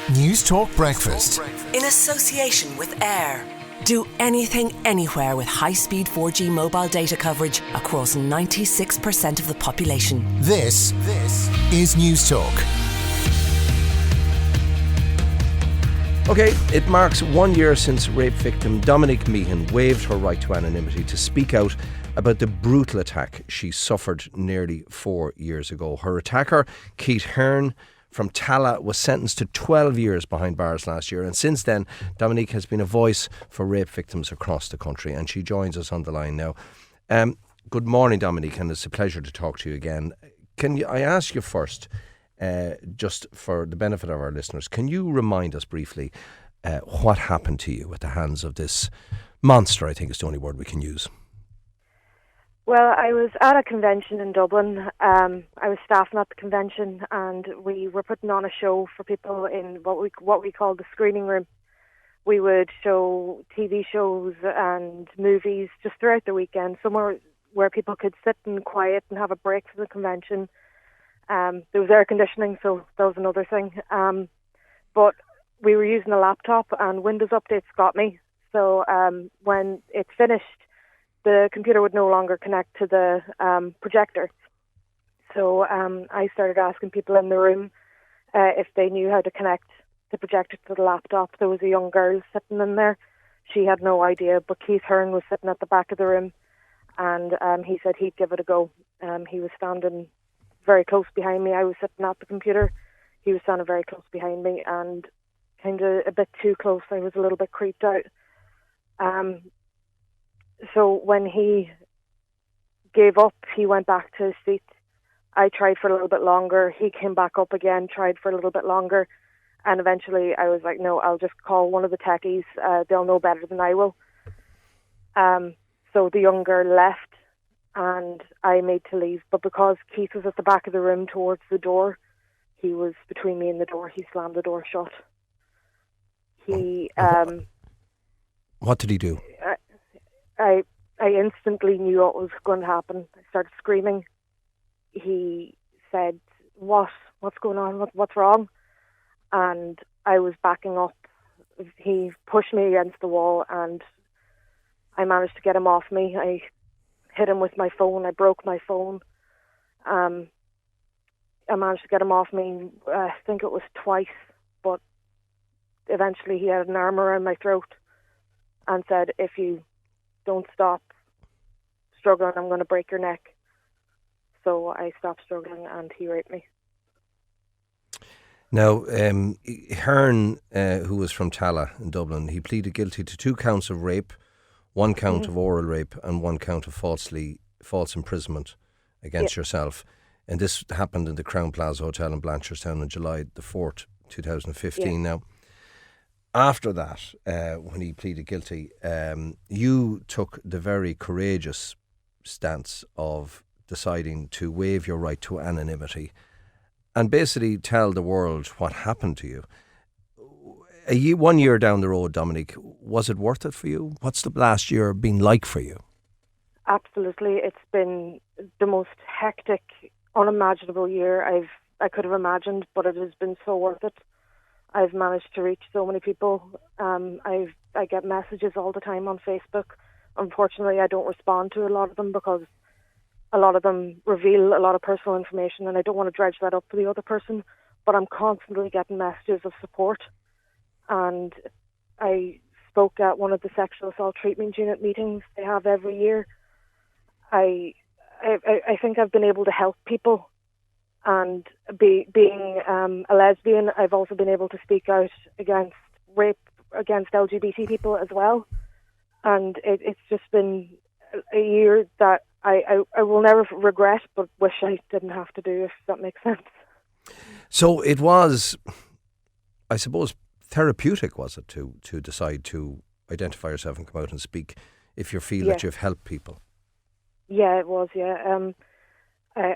Newstalk Breakfast. In association with Air. Do anything, anywhere with high-speed 4G mobile data coverage across 96% of the population. This is Newstalk. Okay, it marks 1 year since rape victim Dominique Meehan waived her right to anonymity to speak out about the brutal attack she suffered nearly 4 years ago. Her attacker, Keith Hearn from Tala, was sentenced to 12 years behind bars last year, and since then Dominique has been a voice for rape victims across the country, and she joins us on the line now. Good morning, Dominique, and it's a pleasure to talk to you again. I ask you first, just for the benefit of our listeners, can you remind us briefly what happened to you at the hands of this monster, I think is the only word we can use? Well, I was at a convention in Dublin. I was staffing at the convention, and we were putting on a show for people in what we call the screening room. We would show TV shows and movies just throughout the weekend, somewhere where people could sit and quiet and have a break from the convention. There was air conditioning, so that was another thing. But we were using a laptop, and Windows updates got me. So when it finished, the computer would no longer connect to the projector. So I started asking people in the room if they knew how to connect the projector to the laptop. There was a young girl sitting in there. She had no idea, but Keith Hearn was sitting at the back of the room, and he said he'd give it a go. He was standing very close behind me. I was sitting at the computer. He was standing very close behind me, and kind of a bit too close. I was a little bit creeped out. So when he gave up, he went back to his seat. I tried for a little bit longer. He came back up again, tried for a little bit longer. And eventually I was like, no, I'll just call one of the techies. They'll know better than I will. So the young girl left, and I made to leave. But because Keith was at the back of the room towards the door, he was between me and the door. He slammed the door shut. What did he do? I instantly knew what was going to happen. I started screaming. He said, what's going on? What's wrong? And I was backing up. He pushed me against the wall, and I managed to get him off me. I hit him with my phone. I broke my phone. I managed to get him off me. I think it was twice, but eventually he had an arm around my throat and said, if you don't stop struggling, I'm going to break your neck. So I stopped struggling, and he raped me. Now, Hearn, who was from Tala in Dublin, he pleaded guilty to 2 counts of rape, 1 count of oral rape, and 1 count of false imprisonment against yourself. And this happened in the Crown Plaza Hotel in Blanchardstown on July the 4th, 2015. Now, after that, when he pleaded guilty, you took the very courageous stance of deciding to waive your right to anonymity and basically tell the world what happened to you. 1 year down the road, Dominique, was it worth it for you? What's the last year been like for you? Absolutely. It's been the most hectic, unimaginable year I could have imagined, but it has been so worth it. I've managed to reach so many people. I get messages all the time on Facebook. Unfortunately, I don't respond to a lot of them because a lot of them reveal a lot of personal information, and I don't want to dredge that up for the other person. But I'm constantly getting messages of support. And I spoke at one of the sexual assault treatment unit meetings they have every year. I think I've been able to help people. And being a lesbian, I've also been able to speak out against rape against LGBT people as well. And it's just been a year that I will never regret, but wish I didn't have to do, if that makes sense. So it was, I suppose, therapeutic, was it, to decide to identify yourself and come out and speak if you feel that you've helped people? Yeah, it was, I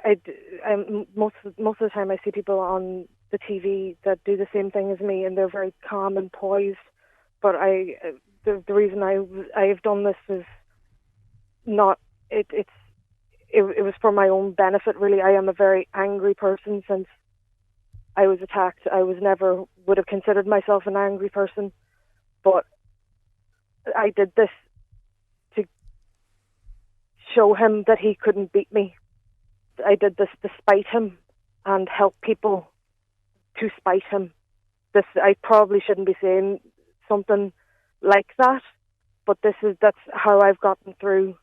most of the time I see people on the TV that do the same thing as me, and they're very calm and poised. But the reason I have done this is not it was for my own benefit, really. I am a very angry person since I was attacked. I would have considered myself an angry person, but I did this to show him that he couldn't beat me. I did this to spite him and help people to spite him. I probably shouldn't be saying something like that, but that's how I've gotten through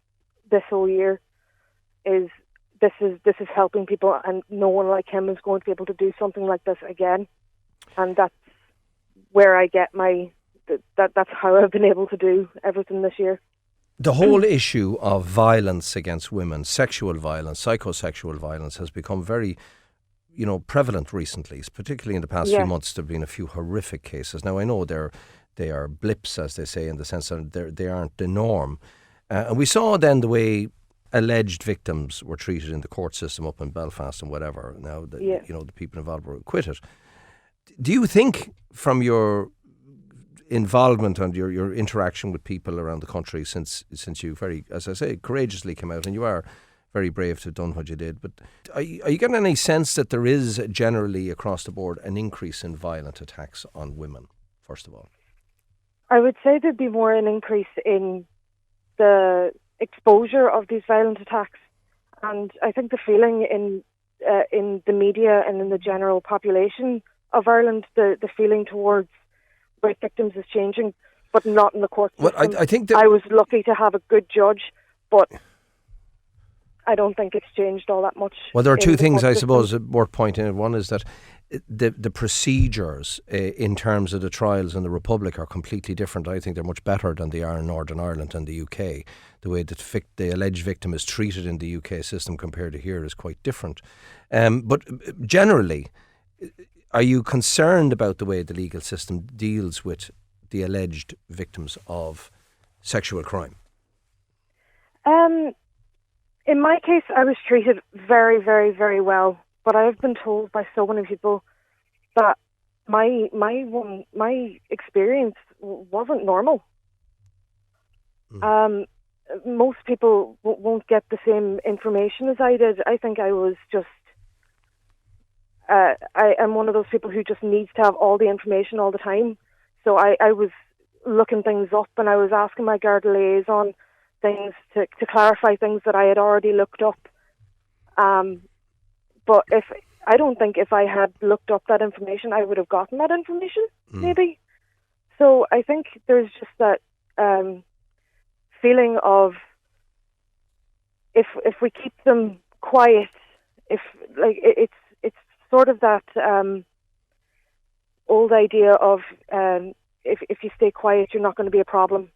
this whole year. This is helping people, and no one like him is going to be able to do something like this again. And that's where I get that's how I've been able to do everything this year. The whole issue of violence against women, sexual violence, psychosexual violence, has become very, prevalent recently. Particularly in the past few months, there have been a few horrific cases. Now, I know they are blips, as they say, in the sense that they aren't the norm. And we saw then the way alleged victims were treated in the court system up in Belfast and whatever. Now, the people involved were acquitted. Do you think, from your involvement and your interaction with people around the country since you very, as I say, courageously came out, and you are very brave to have done what you did, but are you getting any sense that there is generally across the board an increase in violent attacks on women, first of all? I would say there'd be more an increase in the exposure of these violent attacks, and I think the feeling in the media and in the general population of Ireland, the feeling towards rape victims is changing, but not in the court system. Well, I think that I was lucky to have a good judge, but I don't think it's changed all that much. Well, there are two things, I suppose, worth pointing out. One is that the procedures in terms of the trials in the Republic are completely different. I think they're much better than they are in Northern Ireland and the UK. The way that the alleged victim is treated in the UK system compared to here is quite different. But generally, are you concerned about the way the legal system deals with the alleged victims of sexual crime? In my case, I was treated very, very, very well. But I've been told by so many people that my experience wasn't normal. Most people won't get the same information as I did. I think I was just. I am one of those people who just needs to have all the information all the time. So I was looking things up, and I was asking my Garda liaison things to clarify things that I had already looked up. But I don't think if I had looked up that information, I would have gotten that information, maybe. So I think there's just that feeling of if we keep them quiet, it's sort of that old idea of if you stay quiet, you're not going to be a problem.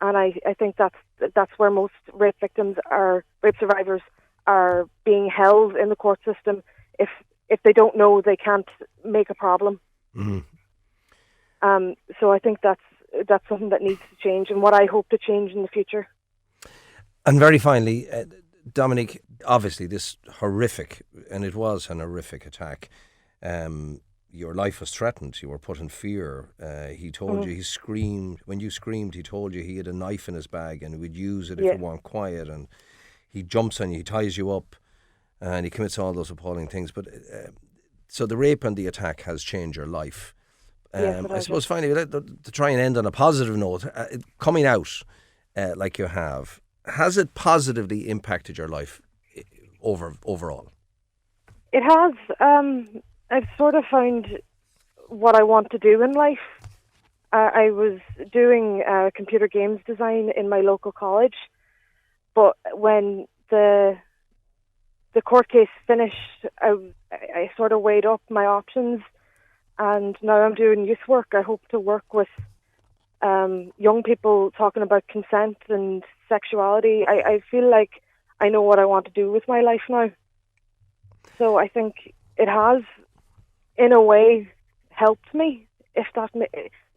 And I think that's where most rape survivors are being held in the court system. If they don't know, they can't make a problem. So I think that's something that needs to change, and what I hope to change in the future. And very finally, Dominique, obviously this horrific, and it was an horrific attack. Your life was threatened. You were put in fear. He told you, he screamed. When you screamed, he told you he had a knife in his bag and he would use it if you weren't quiet. And he jumps on you, he ties you up, and he commits all those appalling things. But so the rape and the attack has changed your life. I suppose finally, to try and end on a positive note, coming out like you have, has it positively impacted your life overall? It has. I've sort of found what I want to do in life. I was doing computer games design in my local college, but when the court case finished, I sort of weighed up my options, and now I'm doing youth work. I hope to work with young people talking about consent and sexuality. I feel like I know what I want to do with my life now. So I think it has, in a way, helped me. If that,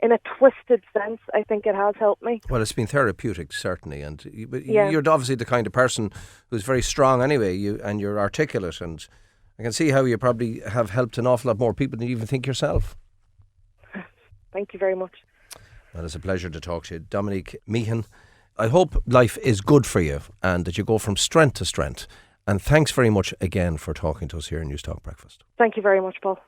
in a twisted sense, I think it has helped me. Well, it's been therapeutic, certainly, and you're obviously the kind of person who's very strong anyway. You're articulate, and I can see how you probably have helped an awful lot more people than you even think yourself. Thank you very much. Well, it's a pleasure to talk to you, Dominique Meehan. I hope life is good for you and that you go from strength to strength. And thanks very much again for talking to us here in Newstalk Breakfast. Thank you very much, Paul.